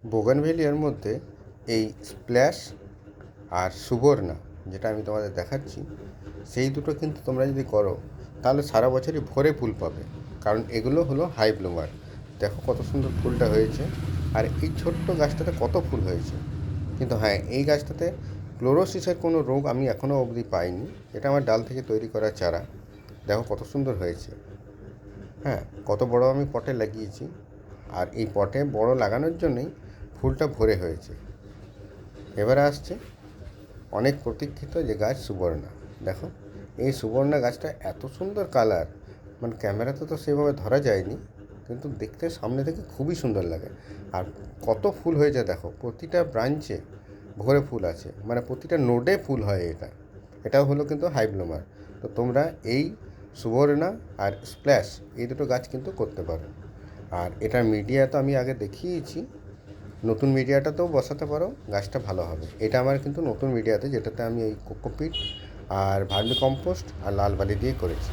বোগানভেলিয়ার মধ্যে এই স্প্ল্যাশ আর সুবর্ণা যেটা আমি তোমাদের দেখাচ্ছি, সেই দুটো কিন্তু তোমরা যদি করো তাহলে সারা বছরই ভরে ফুল পাবে। কারণ এগুলো হলো হাই ব্লুমার। দেখো কত সুন্দর ফুলটা হয়েছে, আর এই ছোট্ট গাছটাতে কত ফুল হয়েছে। কিন্তু হ্যাঁ, এই গাছটাতে ক্লোরোসিসের কোনো রোগ আমি এখনও অবধি পাইনি। এটা আমার ডাল থেকে তৈরি করা চারা। দেখো কত সুন্দর হয়েছে। হ্যাঁ, কত বড় আমি পটে লাগিয়েছি, আর এই পটে বড় লাগানোর জন্যই ফুলটা ভরে হয়েছে। এবারে আসছে অনেক প্রতীক্ষিত যে গাছ সুবর্ণা। দেখো এই সুবর্ণা গাছটা এত সুন্দর কালার, মানে ক্যামেরাতে তো সেভাবে ধরা যায়নি, কিন্তু দেখতে সামনে থেকে খুবই সুন্দর লাগে। আর কত ফুল হয়েছে দেখো, প্রতিটা ব্রাঞ্চে ভরে ফুল আছে, মানে প্রতিটা নোডে ফুল হয়। এটাও হলো কিন্তু হাই ব্লুমার। তো তোমরা এই সুবর্ণা আর স্প্ল্যাশ এই দুটো গাছ কিন্তু করতে পারো। আর এটার মিডিয়া তো আমি আগে দেখিয়েছি, নতুন মিডিয়াটাতেও বসাতে পারো, গাছটা ভালো হবে। এটা আমার কিন্তু নতুন মিডিয়াতে, যেটাতে আমি এই কোকোপিট আর ভার্মি কম্পোস্ট আর লাল বালি দিয়ে করেছি।